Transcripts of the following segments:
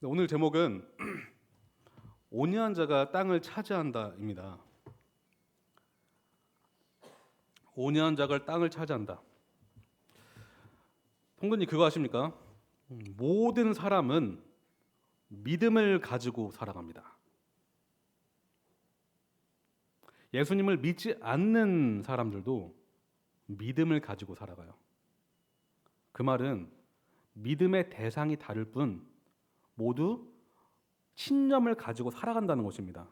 오늘 제목은 온유한 자가 땅을 차지한다입니다. 온유한 자가 땅을 차지한다. 봉근님 그거 아십니까? 모든 사람은 믿음을 가지고 살아갑니다. 예수님을 믿지 않는 사람들도 믿음을 가지고 살아가요. 그 말은 믿음의 대상이 다를 뿐 모두 신념을 가지고 살아간다는 것입니다.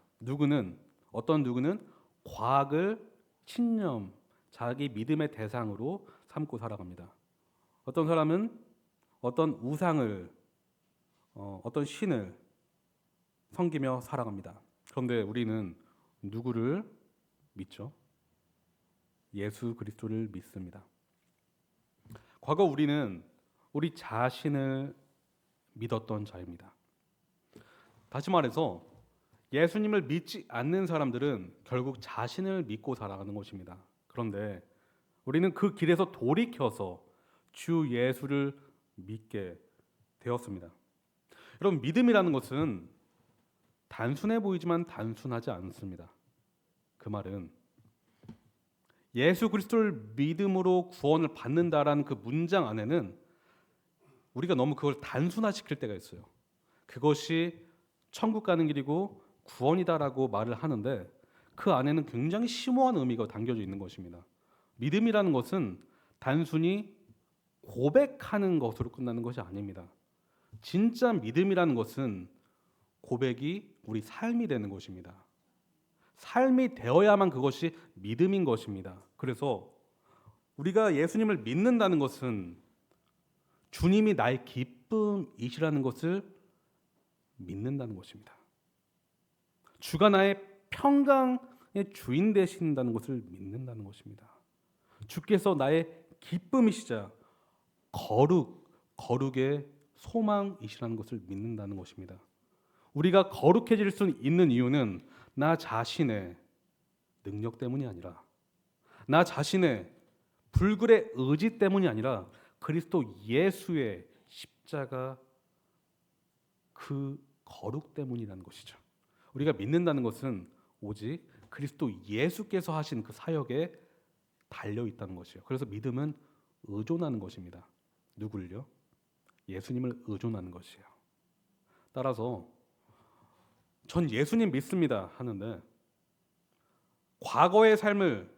어떤 누구는 과학을 신념, 자기 믿음의 대상으로 삼고 살아갑니다. 어떤 사람은 어떤 우상을, 어떤 신을 섬기며 살아갑니다. 그런데 우리는 누구를 믿죠? 예수 그리스도를 믿습니다. 과거 우리는 우리 자신을 믿었던 자입니다. 다시 말해서 예수님을 믿지 않는 사람들은 결국 자신을 믿고 살아가는 것입니다. 그런데 우리는 그 길에서 돌이켜서 주 예수를 믿게 되었습니다. 여러분, 믿음이라는 것은 단순해 보이지만 단순하지 않습니다. 그 말은 예수 그리스도를 믿음으로 구원을 받는다라는 그 문장 안에는 우리가 너무 그걸 단순화시킬 때가 있어요. 그것이 천국 가는 길이고 구원이다라고 말을 하는데 그 안에는 굉장히 심오한 의미가 담겨져 있는 것입니다. 믿음이라는 것은 단순히 고백하는 것으로 끝나는 것이 아닙니다. 진짜 믿음이라는 것은 고백이 우리 삶이 되는 것입니다. 삶이 되어야만 그것이 믿음인 것입니다. 그래서 우리가 예수님을 믿는다는 것은 주님이 나의 기쁨이시라는 것을 믿는다는 것입니다. 주가 나의 평강의 주인 되신다는 것을 믿는다는 것입니다. 주께서 나의 기쁨이시자 거룩의 소망이시라는 것을 믿는다는 것입니다. 우리가 거룩해질 수 있는 이유는 나 자신의 능력 때문이 아니라 나 자신의 불굴의 의지 때문이 아니라 그리스도 예수의 십자가 그 거룩 때문이라는 것이죠. 우리가 믿는다는 것은 오직 그리스도 예수께서 하신 그 사역에 달려 있다는 것이에요. 그래서 믿음은 의존하는 것입니다. 누굴요? 예수님을 의존하는 것이에요. 따라서 전 예수님 믿습니다 하는데 과거의 삶을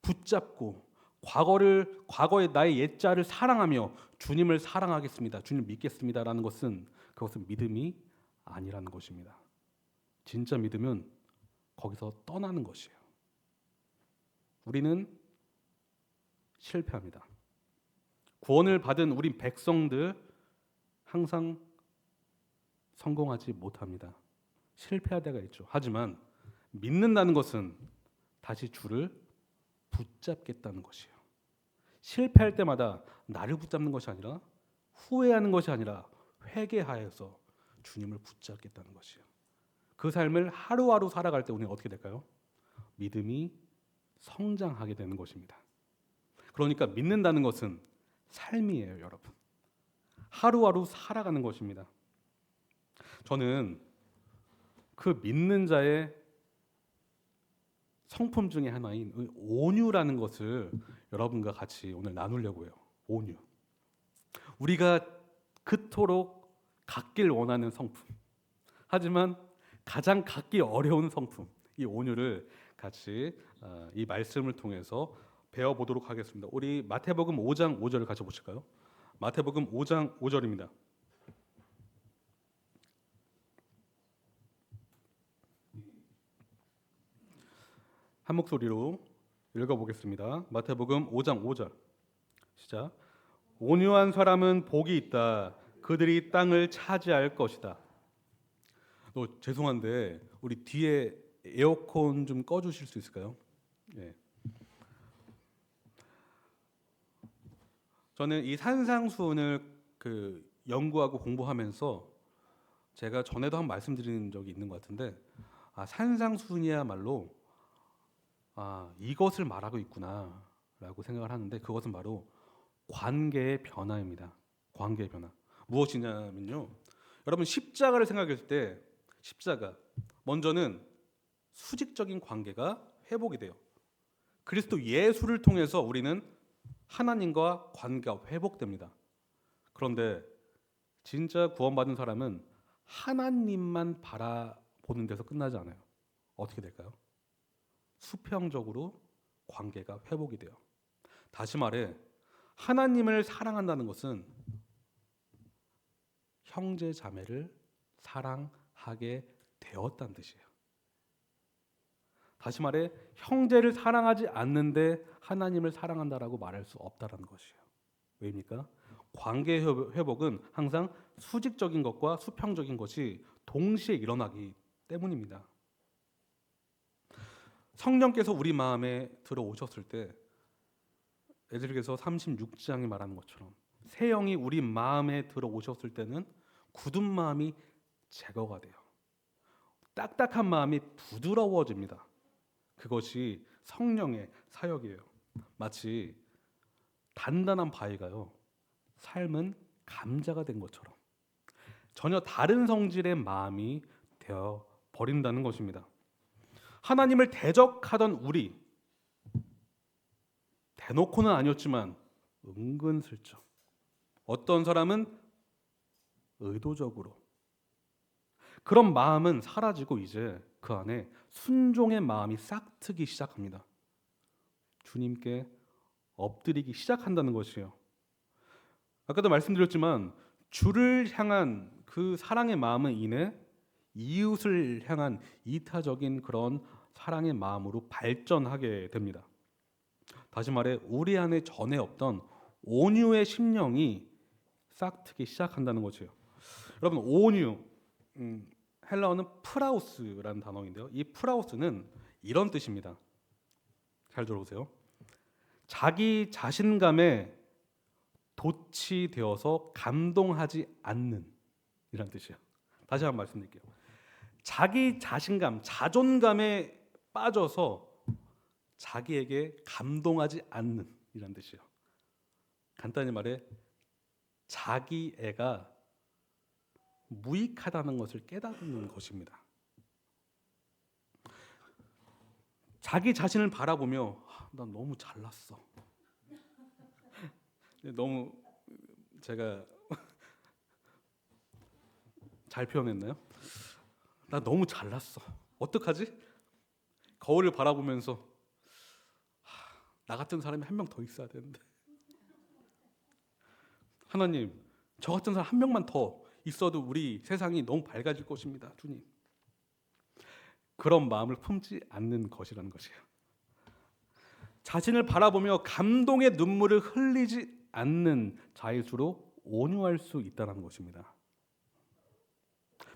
붙잡고 과거의 나의 옛자를 사랑하며 주님을 사랑하겠습니다. 주님 믿겠습니다라는 것은 그것은 믿음이 아니라는 것입니다. 진짜 믿음은 거기서 떠나는 것이에요. 우리는 실패합니다. 구원을 받은 우리 백성들 항상 성공하지 못합니다. 실패할 때가 있죠. 하지만 믿는다는 것은 다시 주를 붙잡겠다는 것이에요. 실패할 때마다 나를 붙잡는 것이 아니라 후회하는 것이 아니라 회개하여서 주님을 붙잡겠다는 것이에요. 그 삶을 하루하루 살아갈 때 우리는 어떻게 될까요? 믿음이 성장하게 되는 것입니다. 그러니까 믿는다는 것은 삶이에요, 여러분. 하루하루 살아가는 것입니다. 저는 그 믿는 자의 성품 중에 하나인 온유라는 것을 여러분과 같이 오늘 나누려고 해요. 온유. 우리가 그토록 갖길 원하는 성품. 하지만 가장 갖기 어려운 성품. 이 온유를 같이 이 말씀을 통해서 배워보도록 하겠습니다. 우리 마태복음 5장 5절을 같이 보실까요? 마태복음 5장 5절입니다. 한 목소리로 읽어보겠습니다. 마태복음 5장 5절 시작. 온유한 사람은 복이 있다. 그들이 땅을 차지할 것이다. 죄송한데 우리 뒤에 에어컨 좀 꺼주실 수 있을까요? 예. 저는 이 산상수훈을 연구하고 공부하면서 제가 전에도 한 말씀드린 적이 있는 것 같은데 산상수훈이야말로 이것을 말하고 있구나라고 생각을 하는데 그것은 바로 관계의 변화입니다. 관계의 변화. 무엇이냐면요. 여러분 십자가를 생각했을 때 십자가 먼저는 수직적인 관계가 회복이 돼요. 그리스도 예수를 통해서 우리는 하나님과 관계가 회복됩니다. 그런데 진짜 구원받은 사람은 하나님만 바라보는 데서 끝나지 않아요. 어떻게 될까요? 수평적으로 관계가 회복이 돼요. 다시 말해 하나님을 사랑한다는 것은 형제 자매를 사랑하게 되었다는 뜻이에요. 다시 말해 형제를 사랑하지 않는데 하나님을 사랑한다라고 말할 수 없다라는 것이에요. 왜입니까? 관계 회복은 항상 수직적인 것과 수평적인 것이 동시에 일어나기 때문입니다. 성령께서 우리 마음에 들어오셨을 때 에스겔서 36장이 말하는 것처럼 새 영이 우리 마음에 들어오셨을 때는 굳은 마음이 제거가 돼요. 딱딱한 마음이 부드러워집니다. 그것이 성령의 사역이에요. 마치 단단한 바위가요, 삶은 감자가 된 것처럼 전혀 다른 성질의 마음이 되어 버린다는 것입니다. 하나님을 대적하던 우리, 대놓고는 아니었지만 은근슬쩍, 어떤 사람은 의도적으로, 그런 마음은 사라지고 이제 그 안에 순종의 마음이 싹트기 시작합니다. 주님께 엎드리기 시작한다는 것이에요. 아까도 말씀드렸지만 주를 향한 그 사랑의 마음은 이내 이웃을 향한 이타적인 그런 사랑의 마음으로 발전하게 됩니다. 다시 말해 우리 안에 전에 없던 온유의 심령이 싹트기 시작한다는 것이에요. 여러분 온유, 헬라어는 프라우스라는 단어인데요. 이 프라우스는 이런 뜻입니다. 잘 들어보세요. 자기 자신감에 도취되어서 감동하지 않는 이란 뜻이에요. 다시 한번 말씀드릴게요. 자기 자신감, 자존감에 빠져서 자기에게 감동하지 않는 이란 뜻이에요. 간단히 말해 자기 애가 무익하다는 것을 깨닫는 것입니다. 자기 자신을 바라보며 난 너무 잘났어. 너무 제가 잘 표현했나요? 나 너무 잘났어. 어떡하지? 거울을 바라보면서 나 같은 사람이 한 명 더 있어야 되는데. 하나님, 저 같은 사람 한 명만 더 있어도 우리 세상이 너무 밝아질 것입니다. 주님. 그런 마음을 품지 않는 것이라는 것이에요. 자신을 바라보며 감동의 눈물을 흘리지 않는 자일수록 온유할 수 있다는 것입니다.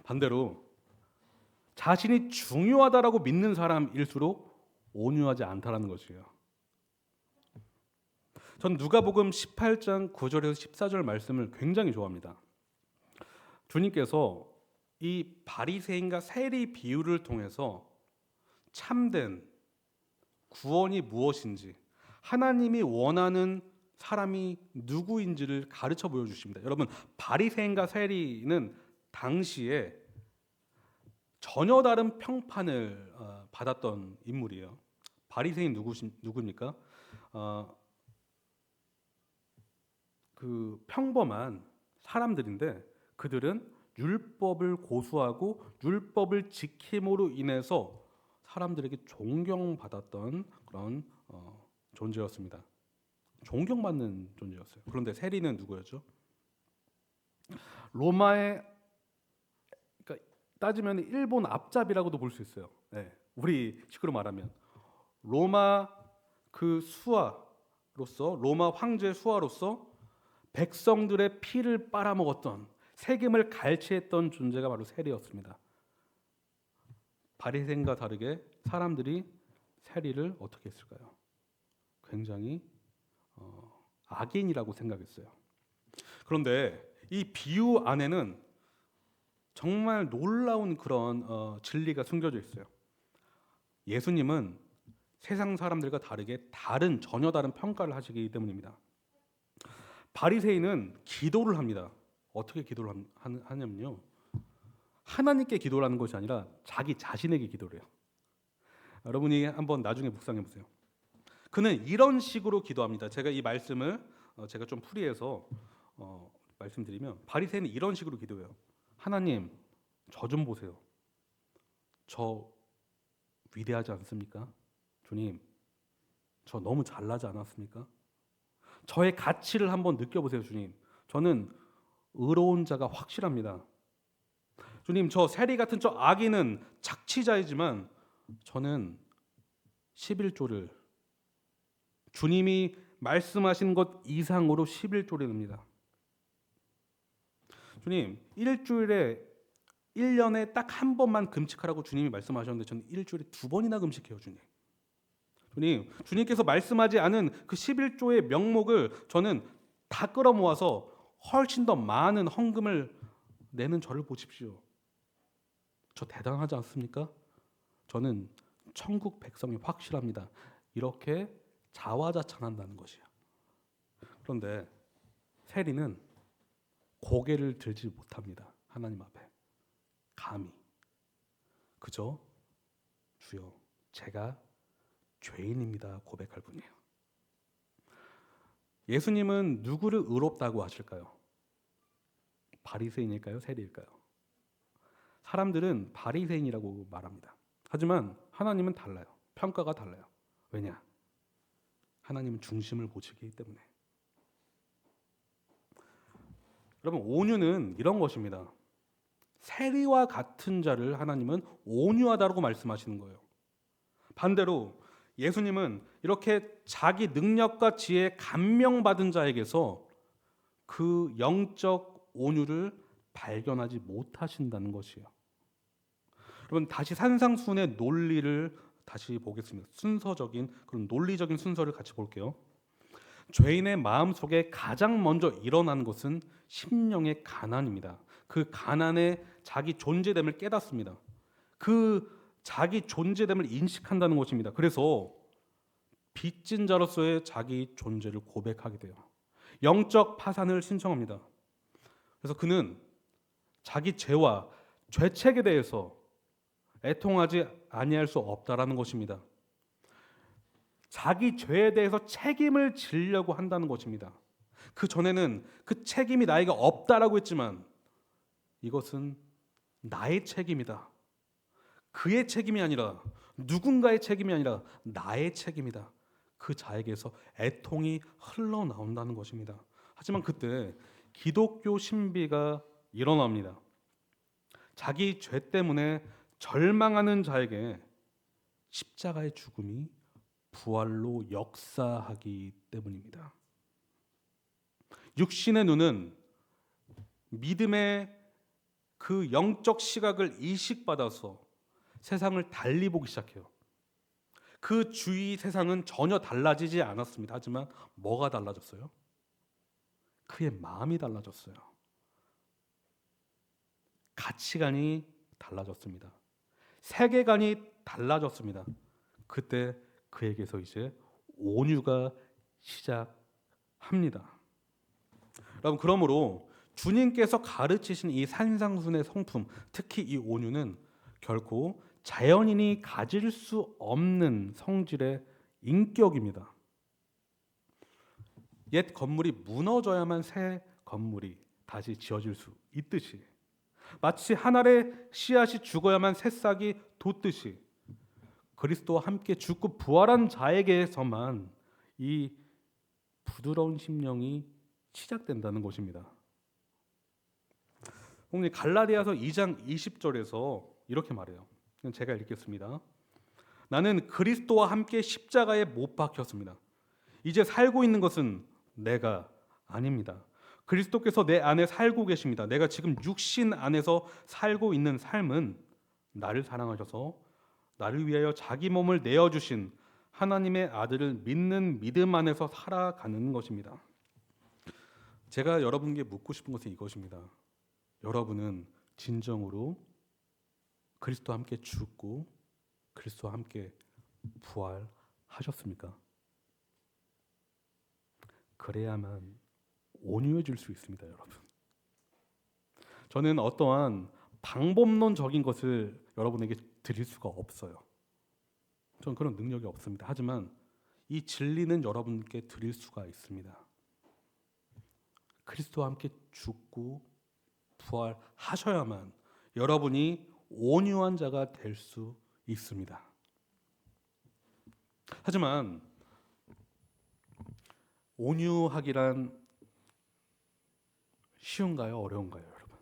반대로 자신이 중요하다라고 믿는 사람일수록 온유하지 않다라는 것이에요. 전 누가복음 18장 9절에서 14절 말씀을 굉장히 좋아합니다. 주님께서 이 바리새인과 세리 비유를 통해서 참된 구원이 무엇인지, 하나님이 원하는 사람이 누구인지를 가르쳐 보여주십니다. 여러분, 바리새인과 세리는 당시에 전혀 다른 평판을 받았던 인물이에요. 바리새인 누구입니까? 그 평범한 사람들인데 그들은 율법을 고수하고 율법을 지킴으로 인해서 사람들에게 존경받았던 그런 존재였습니다. 존경받는 존재였어요. 그런데 세리는 누구였죠? 로마의, 그러니까 따지면 일본 앞잡이라고도 볼 수 있어요. 네, 우리 식으로 말하면 로마 그 수하로서, 로마 황제 수하로서 백성들의 피를 빨아먹었던, 세금을 갈취했던 존재가 바로 세리였습니다. 바리새인과 다르게 사람들이 세리를 어떻게 했을까요? 굉장히 악인이라고 생각했어요. 그런데 이 비유 안에는 정말 놀라운 그런 진리가 숨겨져 있어요. 예수님은 세상 사람들과 다르게 전혀 다른 평가를 하시기 때문입니다. 바리새인은 기도를 합니다. 어떻게 기도를 하냐면요, 하나님께 기도를 하는 것이 아니라 자기 자신에게 기도를 해요. 여러분이 한번 나중에 묵상해 보세요. 그는 이런 식으로 기도합니다. 제가 이 말씀을 제가 좀 풀이해서 말씀드리면 바리새인은 이런 식으로 기도해요. 하나님, 저 좀 보세요. 저 위대하지 않습니까? 주님, 저 너무 잘나지 않았습니까? 저의 가치를 한번 느껴보세요, 주님. 저는 의로운 자가 확실합니다. 주님, 저 세리 같은 저 아기는 착취자이지만 저는 11조를 주님이 말씀하신 것 이상으로 11조를 냅니다. 주님, 일주일에 1년에 딱 한 번만 금식하라고 주님이 말씀하셨는데 저는 일주일에 2번이나 금식해요, 주님. 주님, 주님께서 말씀하지 않은 그 11조의 명목을 저는 다 끌어모아서 훨씬 더 많은 헌금을 내는 저를 보십시오. 저 대단하지 않습니까? 저는 천국 백성이 확실합니다. 이렇게 자화자찬한다는 것이에요. 그런데 세리는 고개를 들지 못합니다. 하나님 앞에 감히 그저 주여 제가 죄인입니다 고백할 뿐이에요. 예수님은 누구를 의롭다고 하실까요? 바리새인일까요? 세리일까요? 사람들은 바리새인이라고 말합니다. 하지만 하나님은 달라요. 평가가 달라요. 왜냐? 하나님은 중심을 보시기 때문에. 여러분, 온유는 이런 것입니다. 세리와 같은 자를 하나님은 온유하다고 말씀하시는 거예요. 반대로 예수님은 이렇게 자기 능력과 지혜에 감명받은 자에게서 그 영적 온유를 발견하지 못하신다는 것이에요. 여러분, 다시 산상수훈의 논리를 다시 보겠습니다. 순서적인 그런 논리적인 순서를 같이 볼게요. 죄인의 마음 속에 가장 먼저 일어나는 것은 심령의 가난입니다. 그 가난에 자기 존재됨을 깨닫습니다. 그 자기 존재됨을 인식한다는 것입니다. 그래서 빚진 자로서의 자기 존재를 고백하게 돼요. 영적 파산을 신청합니다. 그래서 그는 자기 죄와 죄책에 대해서 애통하지 아니할 수 없다라는 것입니다. 자기 죄에 대해서 책임을 지려고 한다는 것입니다. 그 전에는 그 책임이 나에게 없다라고 했지만 이것은 나의 책임이다. 그의 책임이 아니라 누군가의 책임이 아니라 나의 책임이다. 그 자에게서 애통이 흘러나온다는 것입니다. 하지만 그때 기독교 신비가 일어납니다. 자기 죄 때문에 절망하는 자에게 십자가의 죽음이 부활로 역사하기 때문입니다. 육신의 눈은 믿음의 그 영적 시각을 이식받아서 세상을 달리 보기 시작해요. 그 주위 세상은 전혀 달라지지 않았습니다. 하지만 뭐가 달라졌어요? 그의 마음이 달라졌어요. 가치관이 달라졌습니다. 세계관이 달라졌습니다. 그때 그에게서 이제 온유가 시작합니다. 여러분, 그러므로 주님께서 가르치신 이 산상순의 성품, 특히 이 온유는 결코 자연인이 가질 수 없는 성질의 인격입니다. 옛 건물이 무너져야만 새 건물이 다시 지어질 수 있듯이, 마치 한 알의 씨앗이 죽어야만 새싹이 돋듯이 그리스도와 함께 죽고 부활한 자에게서만 이 부드러운 심령이 시작된다는 것입니다. 오늘 갈라디아서 2장 20절에서 이렇게 말해요. 제가 읽겠습니다. 나는 그리스도와 함께 십자가에 못 박혔습니다. 이제 살고 있는 것은 내가 아닙니다. 그리스도께서 내 안에 살고 계십니다. 내가 지금 육신 안에서 살고 있는 삶은 나를 사랑하셔서 나를 위하여 자기 몸을 내어주신 하나님의 아들을 믿는 믿음 안에서 살아가는 것입니다. 제가 여러분께 묻고 싶은 것은 이것입니다. 여러분은 진정으로 그리스도와 함께 죽고 그리스도와 함께 부활하셨습니까? 그래야만 온유해질 수 있습니다, 여러분. 저는 어떠한 방법론적인 것을 여러분에게 드릴 수가 없어요. 저는 그런 능력이 없습니다. 하지만 이 진리는 여러분께 드릴 수가 있습니다. 그리스도와 함께 죽고 부활하셔야만 여러분이 온유한 자가 될 수 있습니다. 하지만 온유하기란 쉬운가요? 어려운가요, 여러분?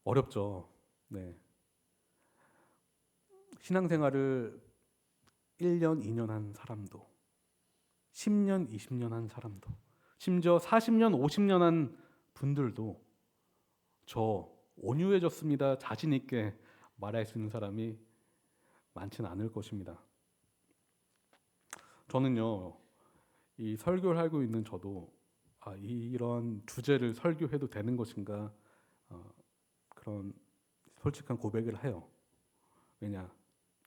어렵죠. 네. 신앙생활을 1년, 2년 한 사람도, 10년, 20년 한 사람도, 심지어 40년, 50년 한 분들도 저 온유해졌습니다. 자신 있게 말할 수 있는 사람이 많지는 않을 것입니다. 저는요, 이 설교를 하고 있는 저도 이런 주제를 설교해도 되는 것인가 그런 솔직한 고백을 해요. 왜냐?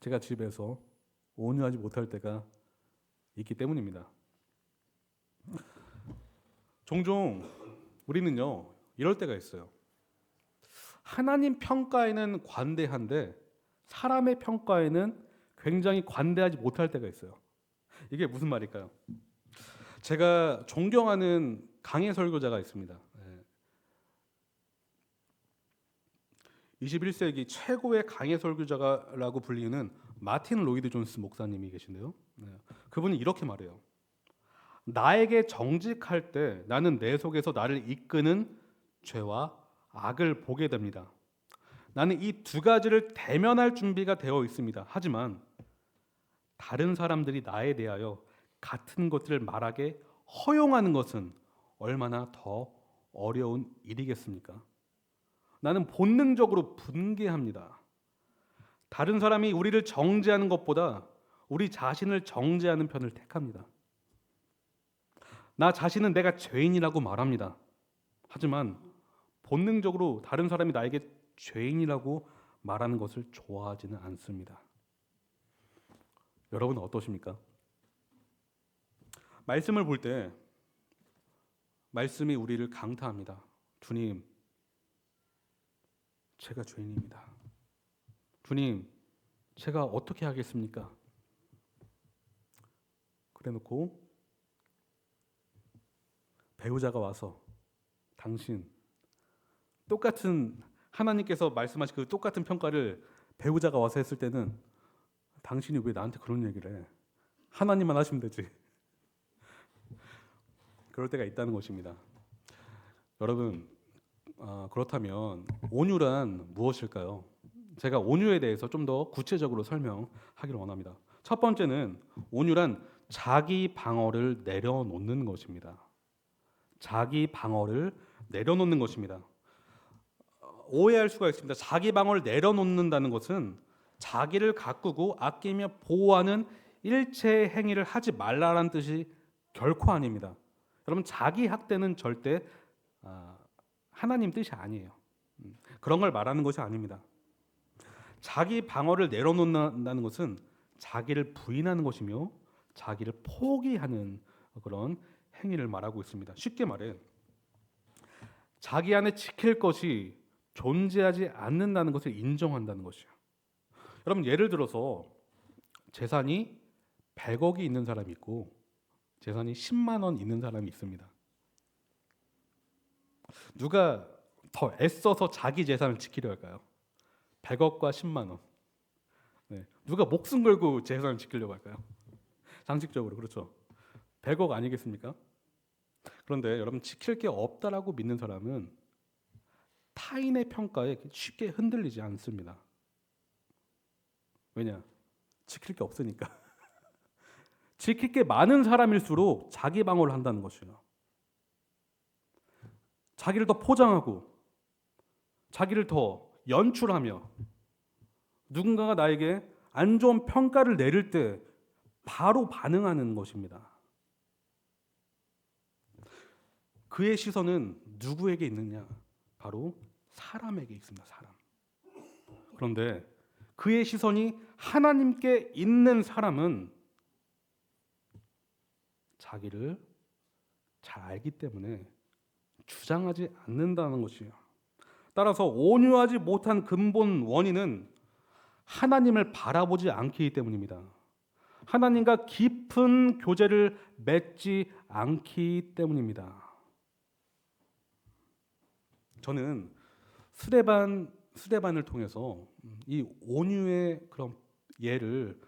제가 집에서 온유하지 못할 때가 있기 때문입니다. 종종 우리는요, 이럴 때가 있어요. 하나님 평가에는 관대한데 사람의 평가에는 굉장히 관대하지 못할 때가 있어요. 이게 무슨 말일까요? 제가 존경하는 강해 설교자가 있습니다. 21세기 최고의 강해 설교자라고 불리는 마틴 로이드 존스 목사님이 계신데요. 그분이 이렇게 말해요. 나에게 정직할 때 나는 내 속에서 나를 이끄는 죄와 악을 보게 됩니다. 나는 이 두 가지를 대면할 준비가 되어 있습니다. 하지만 다른 사람들이 나에 대하여 같은 것들을 말하게 허용하는 것은 얼마나 더 어려운 일이겠습니까? 나는 본능적으로 분개합니다. 다른 사람이 우리를 정죄하는 것보다 우리 자신을 정죄하는 편을 택합니다. 나 자신은 내가 죄인이라고 말합니다. 하지만 본능적으로 다른 사람이 나에게 죄인이라고 말하는 것을 좋아하지는 않습니다. 여러분은 어떠십니까? 말씀을 볼 때 말씀이 우리를 강타합니다. 주님, 제가 죄인입니다. 주님, 제가 어떻게 하겠습니까? 그래놓고 배우자가 와서 당신 똑같은 하나님께서 말씀하신 그 똑같은 평가를 배우자가 와서 했을 때는 당신이 왜 나한테 그런 얘기를 해? 하나님만 하시면 되지. 그럴 때가 있다는 것입니다. 여러분, 그렇다면 온유란 무엇일까요? 제가 온유에 대해서 좀 더 구체적으로 설명하기를 원합니다. 첫 번째는 온유란 자기 방어를 내려놓는 것입니다. 자기 방어를 내려놓는 것입니다. 오해할 수가 있습니다. 자기 방어를 내려놓는다는 것은 자기를 가꾸고 아끼며 보호하는 일체의 행위를 하지 말라라는 뜻이 결코 아닙니다. 여러분, 자기 학대는 절대 하나님 뜻이 아니에요. 그런 걸 말하는 것이 아닙니다. 자기 방어를 내려놓는다는 것은 자기를 부인하는 것이며 자기를 포기하는 그런 행위를 말하고 있습니다. 쉽게 말해 자기 안에 지킬 것이 존재하지 않는다는 것을 인정한다는 것이에요. 여러분, 예를 들어서 재산이 100억이 있는 사람이 있고 재산이 10만 원 있는 사람이 있습니다. 누가 더 애써서 자기 재산을 지키려 할까요? 100억과 10만 원. 네. 누가 목숨 걸고 재산을 지키려고 할까요? 상식적으로 그렇죠. 100억 아니겠습니까? 그런데 여러분, 지킬 게 없다라고 믿는 사람은 타인의 평가에 쉽게 흔들리지 않습니다. 왜냐? 지킬 게 없으니까. 지킬 게 많은 사람일수록 자기 방어를 한다는 것이에요. 자기를 더 포장하고 자기를 더 연출하며 누군가가 나에게 안 좋은 평가를 내릴 때 바로 반응하는 것입니다. 그의 시선은 누구에게 있느냐? 바로 사람에게 있습니다. 사람. 그런데 그의 시선이 하나님께 있는 사람은 자기를 잘 알기 때문에 주장하지 않는다는 것이에요. 따라서 온유하지 못한 근본 원인은 하나님을 바라보지 않기 때문입니다. 하나님과 깊은 교제를 맺지 않기 때문입니다. 저는 스데반을 통해서 이 온유의 그런 예를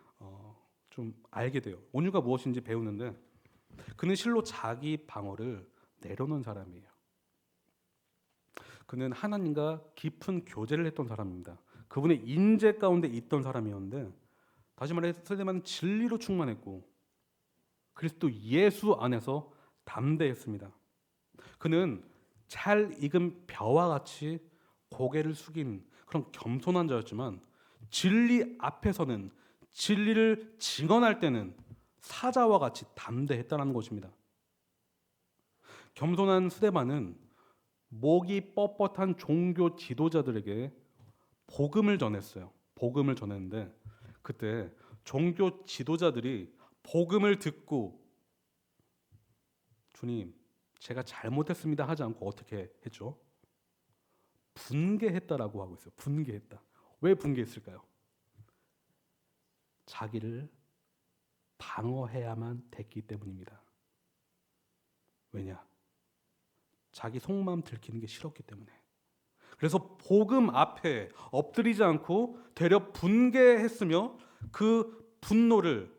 좀 알게 돼요. 온유가 무엇인지 배우는데 그는 실로 자기 방어를 내려놓은 사람이에요. 그는 하나님과 깊은 교제를 했던 사람입니다. 그분의 인재 가운데 있던 사람이었는데 다시 말해 스데반은 진리로 충만했고 그리스도 예수 안에서 담대했습니다. 그는 잘 익은 벼와 같이 고개를 숙인 그런 겸손한 자였지만 진리 앞에서는 진리를 증언할 때는 사자와 같이 담대했다는 것입니다. 겸손한 스데반은 목이 뻣뻣한 종교 지도자들에게 복음을 전했어요. 복음을 전했는데 그때 종교 지도자들이 복음을 듣고 주님, 제가 잘못했습니다 하지 않고 어떻게 했죠? 분개했다라고 하고 있어요. 분개했다. 왜 분개했을까요? 자기를 방어해야만 됐기 때문입니다. 왜냐? 자기 속마음 들키는 게 싫었기 때문에. 그래서 복음 앞에 엎드리지 않고 되려 분개했으며 그 분노를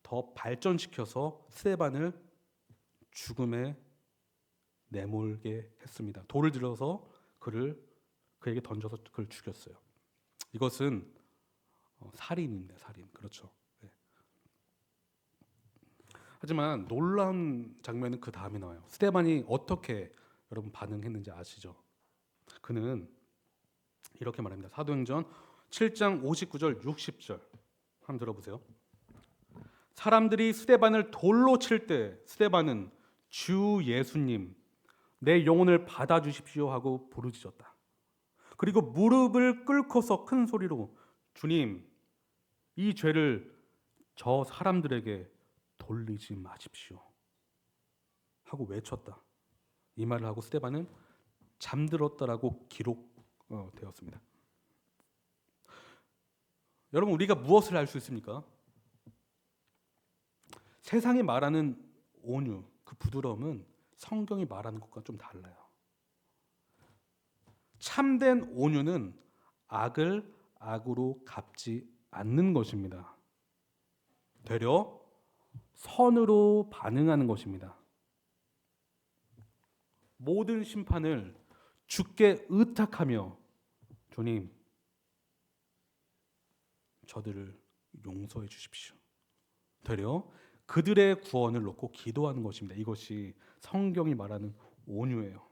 더 발전시켜서 스데반을 죽음에 내몰게 했습니다. 돌을 들어서 그에게 던져서 그를 죽였어요. 이것은 살인입니다. 살인. 그렇죠. 네. 하지만 놀라운 장면은 그 다음에 나와요. 스데반이 어떻게 여러분 반응했는지 아시죠? 그는 이렇게 말합니다. 사도행전 7장 59절 60절 한번 들어보세요. 사람들이 스데반을 돌로 칠 때 스데반은 주 예수님 내 영혼을 받아주십시오 하고 부르짖었다. 그리고 무릎을 꿇고서 큰 소리로 주님 이 죄를 저 사람들에게 돌리지 마십시오 하고 외쳤다. 이 말을 하고 스데반은 잠들었다라고 기록되었습니다. 여러분 우리가 무엇을 알 수 있습니까? 세상이 말하는 온유, 그 부드러움은 성경이 말하는 것과 좀 달라요. 참된 온유는 악을 악으로 갚지 않는 것입니다. 되려 선으로 반응하는 것입니다. 모든 심판을 주께 의탁하며 주님, 저들을 용서해 주십시오. 되려 그들의 구원을 놓고 기도하는 것입니다. 이것이 성경이 말하는 온유예요.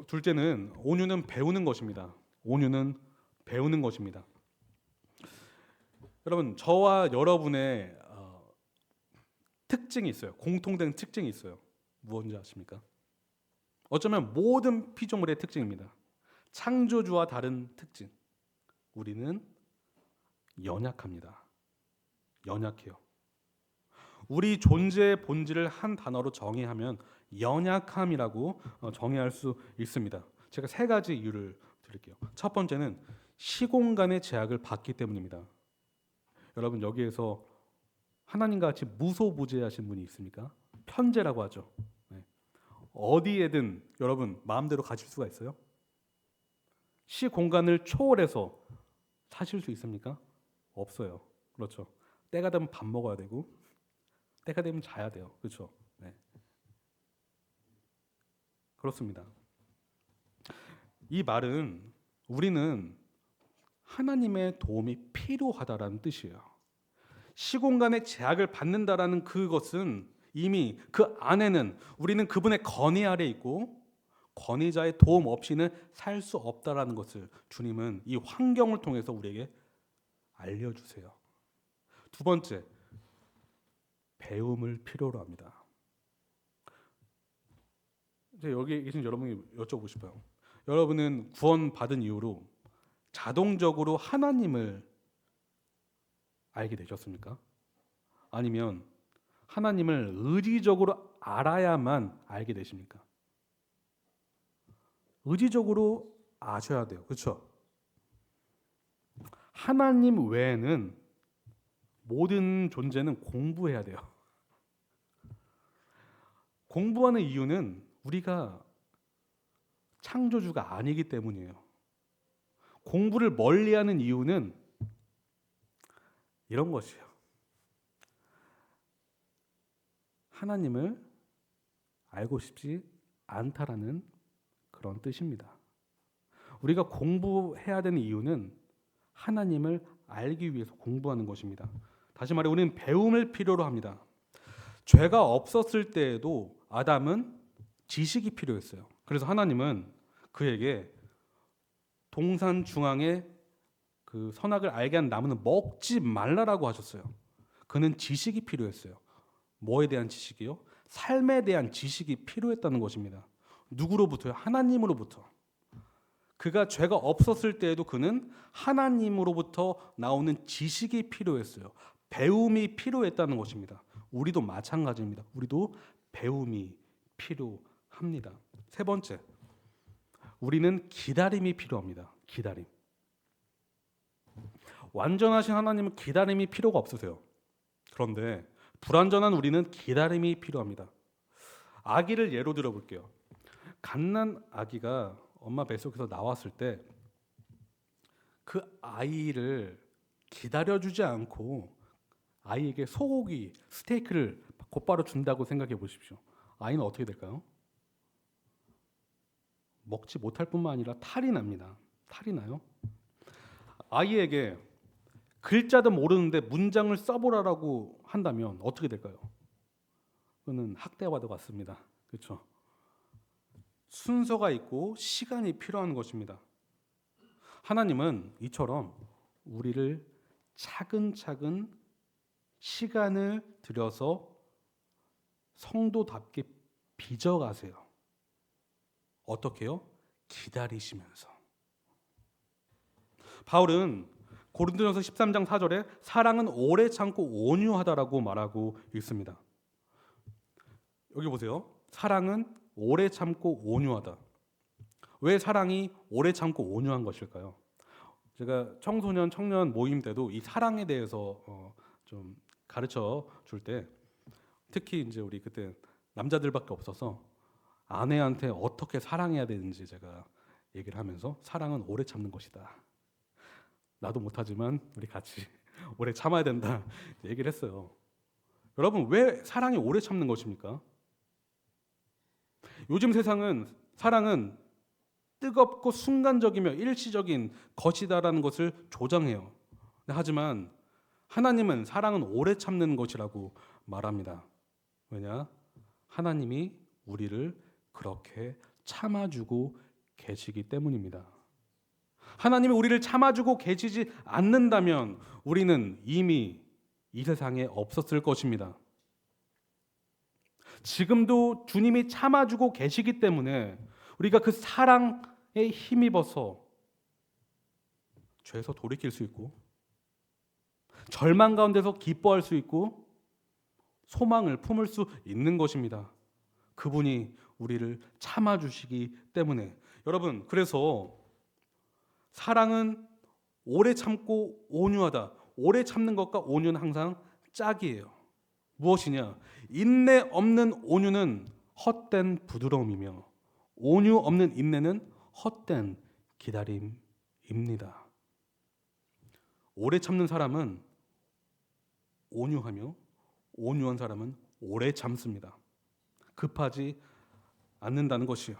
둘째는 온유는 배우는 것입니다. 온유는 배우는 것입니다. 여러분, 저와 여러분의 특징이 있어요. 공통된 특징이 있어요. 무엇인지 아십니까? 어쩌면 모든 피조물의 특징입니다. 창조주와 다른 특징. 우리는 연약합니다. 연약해요. 우리 존재의 본질을 한 단어로 정의하면 연약함이라고 정의할 수 있습니다. 제가 세 가지 이유를 드릴게요. 첫 번째는 시공간의 제약을 받기 때문입니다. 여러분 여기에서 하나님과 같이 무소부재하신 분이 있습니까? 편재라고 하죠. 네. 어디에든 여러분 마음대로 가실 수가 있어요? 시공간을 초월해서 사실 수 있습니까? 없어요. 그렇죠. 때가 되면 밥 먹어야 되고 때가 되면 자야 돼요. 그렇죠? 네. 그렇습니다. 이 말은 우리는 하나님의 도움이 필요하다라는 뜻이에요. 시공간의 제약을 받는다라는 그것은 이미 그 안에는 우리는 그분의 권위 아래 있고 권위자의 도움 없이는 살 수 없다라는 것을 주님은 이 환경을 통해서 우리에게 알려주세요. 두 번째, 배움을 필요로 합니다. 이제 여기 계신 여러분이 여쭤보고 싶어요. 여러분은 구원받은 이후로 자동적으로 하나님을 알게 되셨습니까? 아니면 하나님을 의지적으로 알아야만 알게 되십니까? 의지적으로 아셔야 돼요. 그렇죠? 하나님 외에는 모든 존재는 공부해야 돼요. 공부하는 이유는 우리가 창조주가 아니기 때문이에요. 공부를 멀리하는 이유는 이런 것이에요. 하나님을 알고 싶지 않다라는 그런 뜻입니다. 우리가 공부해야 되는 이유는 하나님을 알기 위해서 공부하는 것입니다. 다시 말해 우리는 배움을 필요로 합니다. 죄가 없었을 때에도 아담은 지식이 필요했어요. 그래서 하나님은 그에게 동산 중앙에 그 선악을 알게 한 나무는 먹지 말라라고 하셨어요. 그는 지식이 필요했어요. 뭐에 대한 지식이요? 삶에 대한 지식이 필요했다는 것입니다. 누구로부터요? 하나님으로부터. 그가 죄가 없었을 때에도 그는 하나님으로부터 나오는 지식이 필요했어요. 배움이 필요했다는 것입니다. 우리도 마찬가지입니다. 우리도 배움이 필요합니다. 세 번째, 우리는 기다림이 필요합니다. 기다림. 완전하신 하나님은 기다림이 필요가 없으세요. 그런데 불완전한 우리는 기다림이 필요합니다. 아기를 예로 들어볼게요. 갓난 아기가 엄마 뱃속에서 나왔을 때 그 아이를 기다려주지 않고 아이에게 소고기, 스테이크를 곧바로 준다고 생각해 보십시오. 아이는 어떻게 될까요? 먹지 못할 뿐만 아니라 탈이 납니다. 탈이 나요. 아이에게 글자도 모르는데 문장을 써보라라고 한다면 어떻게 될까요? 그거는 학대와도 같습니다. 그렇죠? 순서가 있고 시간이 필요한 것입니다. 하나님은 이처럼 우리를 차근차근 시간을 들여서 성도답게 빚어가세요. 어떻게요? 기다리시면서. 바울은 고린도전서 13장 4절에 사랑은 오래 참고 온유하다라고 말하고 있습니다. 여기 보세요. 사랑은 오래 참고 온유하다. 왜 사랑이 오래 참고 온유한 것일까요? 제가 청소년, 청년 모임 때도 이 사랑에 대해서 좀 가르쳐 줄 때 특히 이제 우리 그때 남자들밖에 없어서 아내한테 어떻게 사랑해야 되는지 제가 얘기를 하면서 사랑은 오래 참는 것이다. 나도 못하지만 우리 같이 오래 참아야 된다 얘기를 했어요. 여러분 왜 사랑이 오래 참는 것입니까? 요즘 세상은 사랑은 뜨겁고 순간적이며 일시적인 것이다라는 것을 조장해요. 하지만 하나님은 사랑은 오래 참는 것이라고 말합니다. 왜냐? 하나님이 우리를 그렇게 참아주고 계시기 때문입니다. 하나님이 우리를 참아주고 계시지 않는다면 우리는 이미 이 세상에 없었을 것입니다. 지금도 주님이 참아주고 계시기 때문에 우리가 그 사랑에 힘입어서 죄에서 돌이킬 수 있고 절망 가운데서 기뻐할 수 있고 소망을 품을 수 있는 것입니다. 그분이 우리를 참아주시기 때문에. 여러분, 그래서 사랑은 오래 참고 온유하다. 오래 참는 것과 온유는 항상 짝이에요. 무엇이냐? 인내 없는 온유는 헛된 부드러움이며 온유 없는 인내는 헛된 기다림입니다. 오래 참는 사람은 온유하며 온유한 사람은 오래 참습니다. 급하지 않는다는 것이요.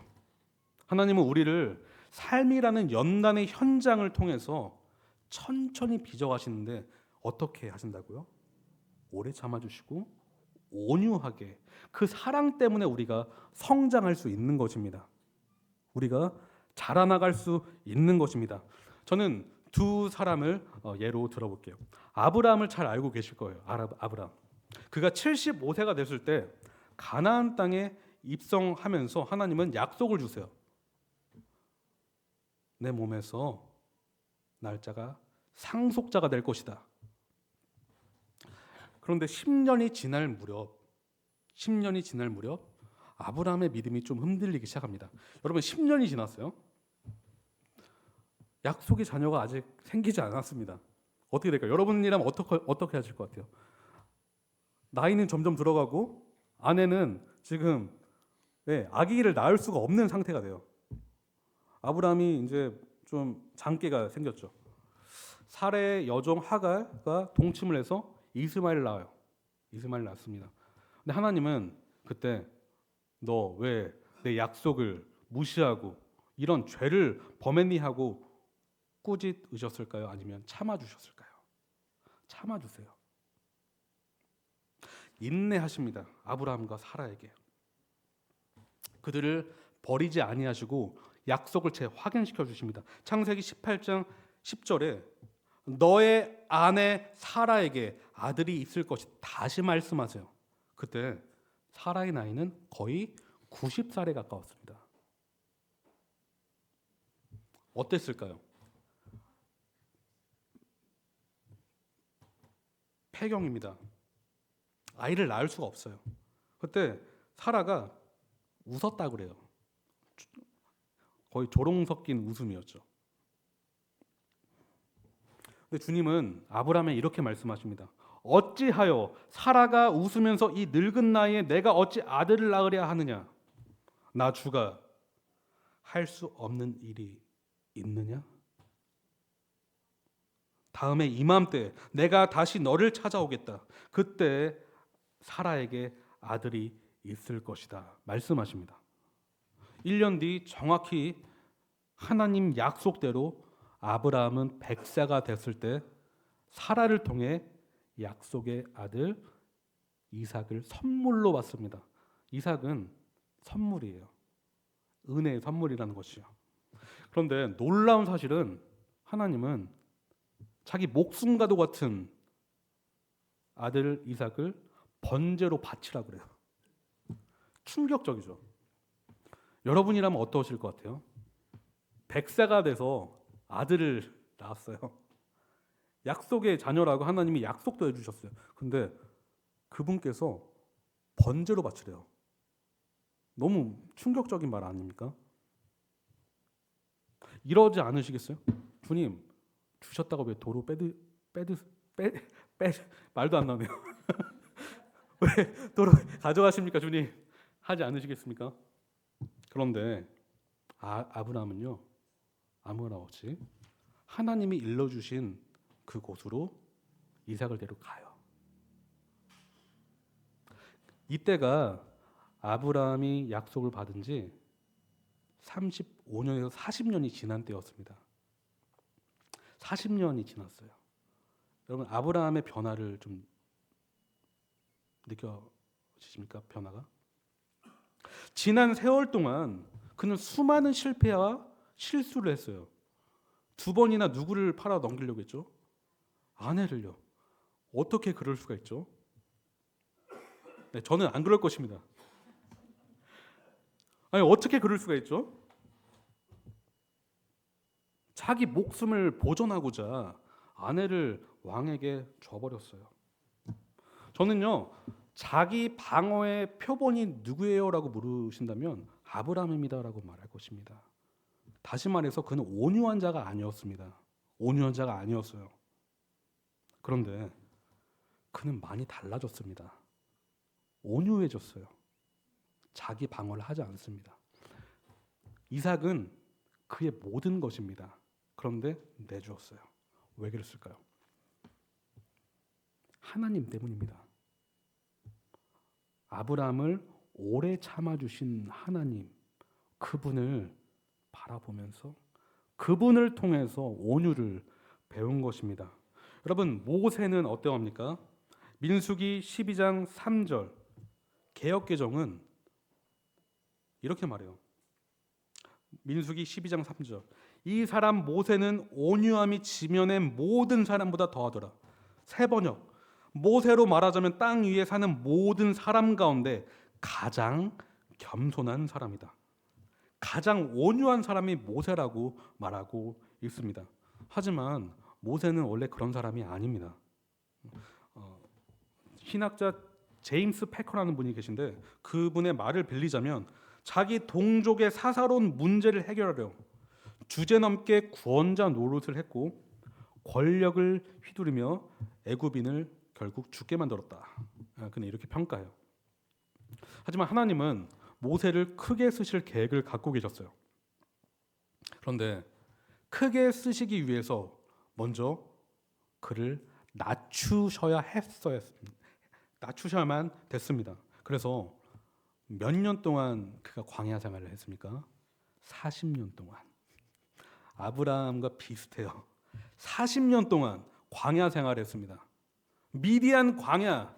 하나님은 우리를 삶이라는 연단의 현장을 통해서 천천히 빚어가시는데 어떻게 하신다고요? 오래 참아주시고 온유하게 그 사랑 때문에 우리가 성장할 수 있는 것입니다. 우리가 자라나갈 수 있는 것입니다. 저는 두 사람을 예로 들어볼게요. 아브라함을 잘 알고 계실 거예요. 아브라함. 그가 75세가 됐을 때 가나안 땅에 입성하면서 하나님은 약속을 주세요. 내 몸에서 날짜가 상속자가 될 것이다. 그런데 10년이 지날 무렵 아브라함의 믿음이 좀 흔들리기 시작합니다. 여러분 10년이 지났어요. 약속의 자녀가 아직 생기지 않았습니다. 어떻게 될까요? 여러분이라면 어떻게 하실 것 같아요? 나이는 점점 들어가고 아내는 지금 아기를 낳을 수가 없는 상태가 돼요. 아브라함이 이제 좀 장기가 생겼죠. 살의 여종 하갈과 동침을 해서 이스마엘을 낳아요. 이스마엘을 낳습니다. 근데 하나님은 그때 너 왜 내 약속을 무시하고 이런 죄를 범했니 하고 꾸짖으셨을까요? 아니면 참아주셨을까요? 참아주세요. 인내하십니다. 아브라함과 사라에게. 그들을 버리지 아니하시고 약속을 재확인시켜 주십니다. 창세기 18장 10절에 너의 아내 사라에게 아들이 있을 것이 다시 말씀하세요. 그때 사라의 나이는 거의 90살에 가까웠습니다. 어땠을까요? 폐경입니다. 아이를 낳을 수가 없어요. 그때 사라가 웃었다 그래요. 거의 조롱 섞인 웃음이었죠. 근데 주님은 아브라함에 이렇게 말씀하십니다. 어찌하여 사라가 웃으면서 이 늙은 나이에 내가 어찌 아들을 낳으랴 하느냐? 나 주가 할 수 없는 일이 있느냐? 다음에 이맘때 내가 다시 너를 찾아오겠다. 그때 사라에게 아들이 있을 것이다. 말씀하십니다. 1년 뒤 정확히 하나님 약속대로 아브라함은 100세가 됐을 때 사라를 통해 약속의 아들 이삭을 선물로 받습니다. 이삭은 선물이에요. 은혜의 선물이라는 것이요. 그런데 놀라운 사실은 하나님은 자기 목숨과도 같은 아들 이삭을 번제로 바치라 그래요. 충격적이죠. 여러분이라면 어떠실 것 같아요? 100세가 돼서 아들을 낳았어요. 약속의 자녀라고 하나님이 약속도 해주셨어요. 근데 그분께서 번제로 바치래요. 너무 충격적인 말 아닙니까? 이러지 않으시겠어요? 주님 주셨다고 왜 도로 말도 안 나오네요. 왜 도로 가져가십니까, 주님? 하지 않으시겠습니까? 그런데 아브라함은요 아무나 없이 하나님이 일러주신 그곳으로 이삭을 데려가요. 이때가 아브라함이 약속을 받은 지 35년에서 40년이 지난 때였습니다. 40년이 지났어요. 여러분 아브라함의 변화를 좀 느껴지십니까? 변화가? 지난 세월 동안 그는 수많은 실패와 실수를 했어요. 2번이나 누구를 팔아 넘기려고 했죠? 아내를요. 어떻게 그럴 수가 있죠? 네, 저는 안 그럴 것입니다. 아니 어떻게 그럴 수가 있죠? 자기 목숨을 보존하고자 아내를 왕에게 줘버렸어요. 저는요 자기 방어의 표본이 누구예요라고 물으신다면 아브라함입니다라고 말할 것입니다. 다시 말해서 그는 온유한 자가 아니었습니다. 온유한 자가 아니었어요. 그런데 그는 많이 달라졌습니다. 온유해졌어요. 자기 방어를 하지 않습니다. 이삭은 그의 모든 것입니다. 그런데 내주었어요. 왜 그랬을까요? 하나님 때문입니다. 아브라함을 오래 참아주신 하나님, 그분을 바라보면서 그분을 통해서 온유를 배운 것입니다. 여러분 모세는 어떠합니까? 민수기 12장 3절 개역개정은 이렇게 말해요. 민수기 12장 3절 이 사람 모세는 온유함이 지면의 모든 사람보다 더하더라. 새 번역 모세로 말하자면 땅 위에 사는 모든 사람 가운데 가장 겸손한 사람이다. 가장 온유한 사람이 모세라고 말하고 있습니다. 하지만 모세는 원래 그런 사람이 아닙니다. 신학자 제임스 패커라는 분이 계신데 그분의 말을 빌리자면 자기 동족의 사사로운 문제를 해결하려 주제넘게 구원자 노릇을 했고 권력을 휘두르며 애굽인을 결국 죽게 만들었다. 그는 이렇게 평가해요. 하지만 하나님은 모세를 크게 쓰실 계획을 갖고 계셨어요. 그런데 크게 쓰시기 위해서 먼저 그를 낮추셔야만 됐습니다. 그래서 몇 년 동안 그가 광야 생활을 했습니까? 40년 동안. 아브라함과 비슷해요. 40년 동안 광야 생활을 했습니다. 미디안 광야,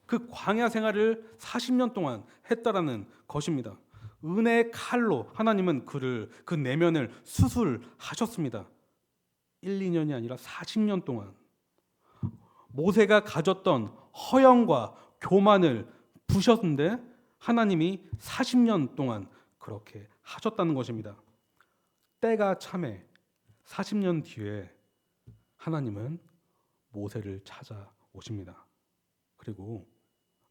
그 광야 생활을 40년 동안 했다라는 것입니다. 은혜의 칼로 하나님은 그를 그 내면을 수술하셨습니다. 1, 2년이 아니라 40년 동안 모세가 가졌던 허영과 교만을 부셨는데 하나님이 40년 동안 그렇게 하셨다는 것입니다. 때가 참에 40년 뒤에 하나님은 모세를 찾아오십니다. 그리고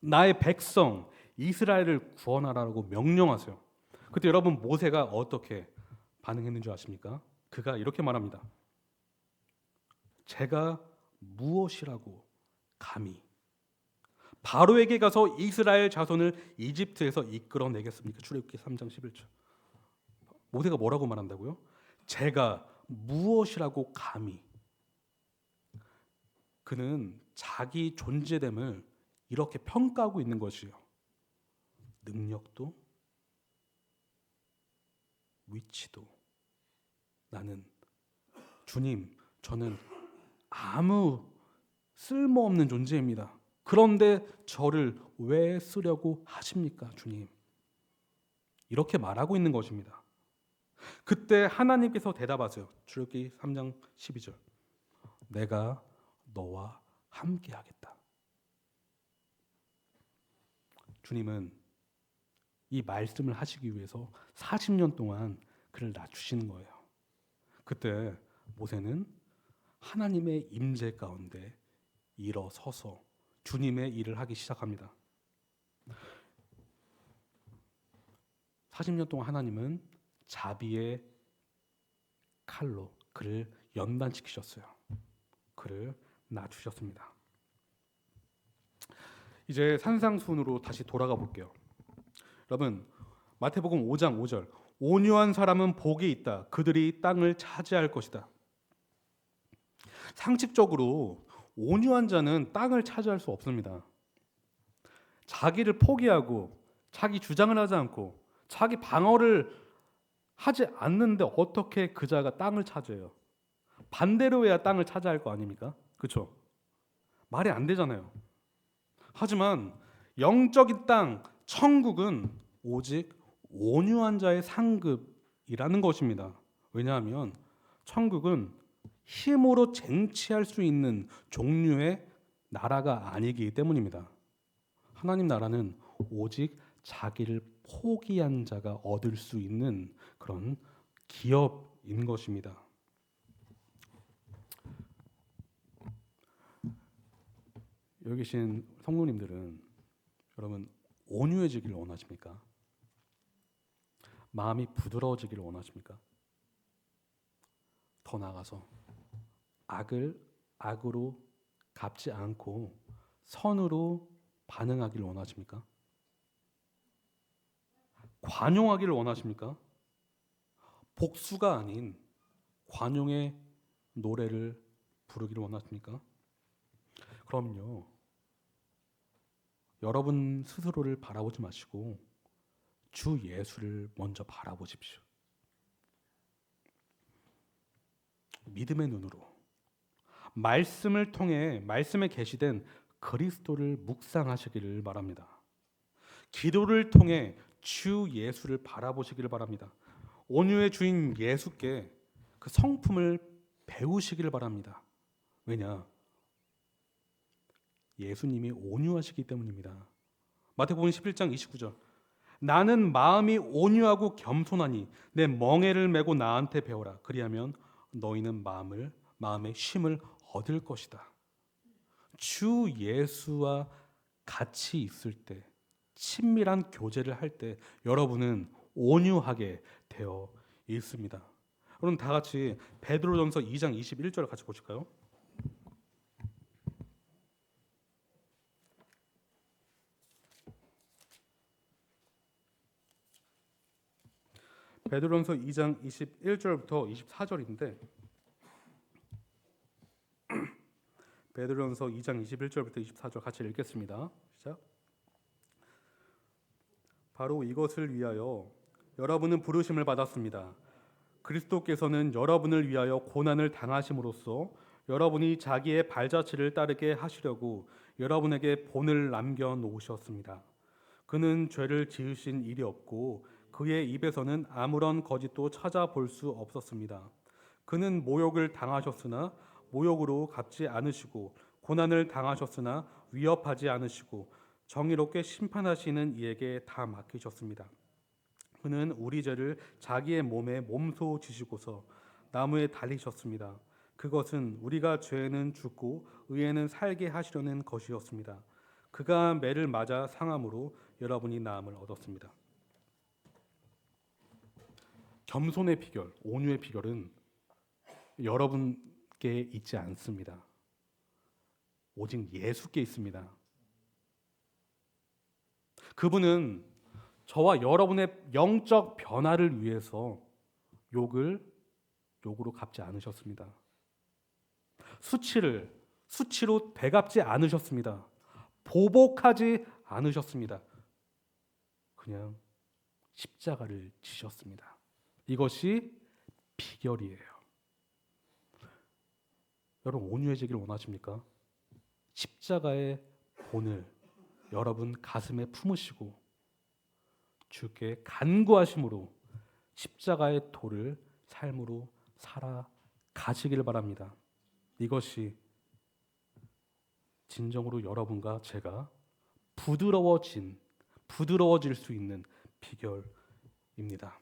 나의 백성 이스라엘을 구원하라고 명령하세요. 그때 여러분 모세가 어떻게 반응했는 줄 아십니까? 그가 이렇게 말합니다. 제가 무엇이라고 감히 바로에게 가서 이스라엘 자손을 이집트에서 이끌어내겠습니까? 출애굽기 3장 11절. 모세가 뭐라고 말한다고요? 제가 무엇이라고 감히. 그는 자기 존재됨을 이렇게 평가하고 있는 것이요. 능력도 위치도 나는 주님, 저는 아무 쓸모없는 존재입니다. 그런데 저를 왜 쓰려고 하십니까, 주님? 이렇게 말하고 있는 것입니다. 그때 하나님께서 대답하세요. 출애굽기 3장 12절. 내가 너와 함께 하겠다. 주님은 이 말씀을 하시기 위해서 40년 동안 그를 낮추시는 거예요. 그때 모세는 하나님의 임재 가운데 일어서서 주님의 일을 하기 시작합니다. 40년 동안 하나님은 자비의 칼로 그를 연단시키셨어요. 그를 낮추셨습니다. 이제 산상순으로 다시 돌아가 볼게요. 여러분 마태복음 5장 5절 온유한 사람은 복이 있다. 그들이 땅을 차지할 것이다. 상식적으로 온유한 자는 땅을 차지할 수 없습니다. 자기를 포기하고 자기 주장을 하지 않고 자기 방어를 하지 않는데 어떻게 그 자가 땅을 차지해요? 반대로 해야 땅을 차지할 거 아닙니까? 그렇죠? 말이 안 되잖아요. 하지만 영적인 땅, 천국은 오직 온유한 자의 상급이라는 것입니다. 왜냐하면 천국은 힘으로 쟁취할 수 있는 종류의 나라가 아니기 때문입니다. 하나님 나라는 오직 자기를 포기한 자가 얻을 수 있는 그런 기업인 것입니다. 여기 계신 성도님들은 여러분 온유해지기를 원하십니까? 마음이 부드러워지기를 원하십니까? 더 나아가서 악을 악으로 갚지 않고 선으로 반응하기를 원하십니까? 관용하기를 원하십니까? 복수가 아닌 관용의 노래를 부르기를 원하십니까? 그럼요. 여러분 스스로를 바라보지 마시고 주 예수를 먼저 바라보십시오. 믿음의 눈으로 말씀을 통해 말씀에 계시된 그리스도를 묵상하시기를 바랍니다. 기도를 통해 주 예수를 바라보시기를 바랍니다. 온유의 주인 예수께 그 성품을 배우시기를 바랍니다. 왜냐? 예수님이 온유하시기 때문입니다. 마태복음 11장 29절 나는 마음이 온유하고 겸손하니 내 멍에를 메고 나한테 배워라. 그리하면 너희는 마음의 쉼을 얻을 것이다. 주 예수와 같이 있을 때, 친밀한 교제를 할 때 여러분은 온유하게 되어 있습니다. 그럼 다 같이 베드로전서 2장 21절 같이 보실까요? 베드로전서 2장 21절부터 24절인데 베드로전서 2장 21절부터 24절 같이 읽겠습니다. 시작. 바로 이것을 위하여 여러분은 부르심을 받았습니다. 그리스도께서는 여러분을 위하여 고난을 당하심으로써 여러분이 자기의 발자취를 따르게 하시려고 여러분에게 본을 남겨 놓으셨습니다. 그는 죄를 지으신 일이 없고 그의 입에서는 아무런 거짓도 찾아볼 수 없었습니다. 그는 모욕을 당하셨으나 모욕으로 갚지 않으시고 고난을 당하셨으나 위협하지 않으시고 정의롭게 심판하시는 이에게 다 맡기셨습니다. 그는 우리 죄를 자기의 몸에 몸소 지시고서 나무에 달리셨습니다. 그것은 우리가 죄에는 죽고 의에는 살게 하시려는 것이었습니다. 그가 매를 맞아 상함으로 여러분이 나음을 얻었습니다. 겸손의 비결, 온유의 비결은 여러분께 있지 않습니다. 오직 예수께 있습니다. 그분은 저와 여러분의 영적 변화를 위해서 욕으로 갚지 않으셨습니다. 수치로 되갚지 않으셨습니다. 보복하지 않으셨습니다. 그냥 십자가를 지셨습니다. 이것이 비결이에요. 여러분 온유해지길 원하십니까? 십자가의 본을 여러분 가슴에 품으시고 주께 간구하심으로 십자가의 도를 삶으로 살아가시길 바랍니다. 이것이 진정으로 여러분과 제가 부드러워질 수 있는 비결입니다.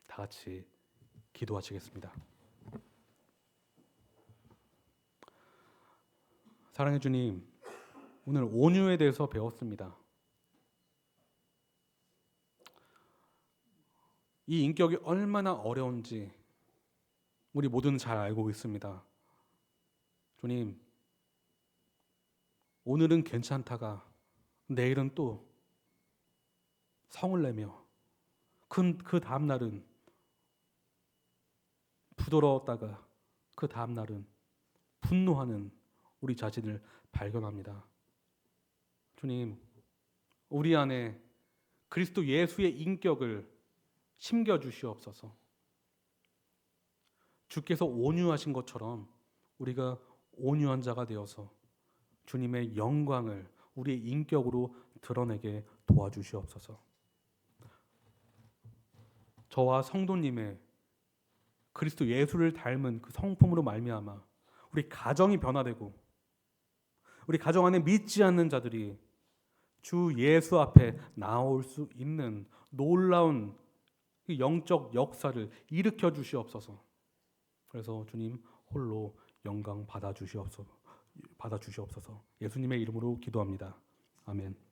다 같이 기도하시겠습니다. 사랑해 주님, 오늘 온유에 대해서 배웠습니다. 이 인격이 얼마나 어려운지 우리 모두는 잘 알고 있습니다. 주님, 오늘은 괜찮다가 내일은 또 성을 내며 그 다음 날은 부드러웠다가 그 다음 날은 분노하는 우리 자신을 발견합니다. 주님, 우리 안에 그리스도 예수의 인격을 심겨주시옵소서. 주께서 온유하신 것처럼 우리가 온유한 자가 되어서 주님의 영광을 우리의 인격으로 드러내게 도와주시옵소서. 저와 성도님의 그리스도 예수를 닮은 그 성품으로 말미암아 우리 가정이 변화되고 우리 가정 안에 믿지 않는 자들이 주 예수 앞에 나올 수 있는 놀라운 영적 역사를 일으켜 주시옵소서. 그래서 주님 홀로 영광 받아 주시옵소서. 예수님의 이름으로 기도합니다. 아멘.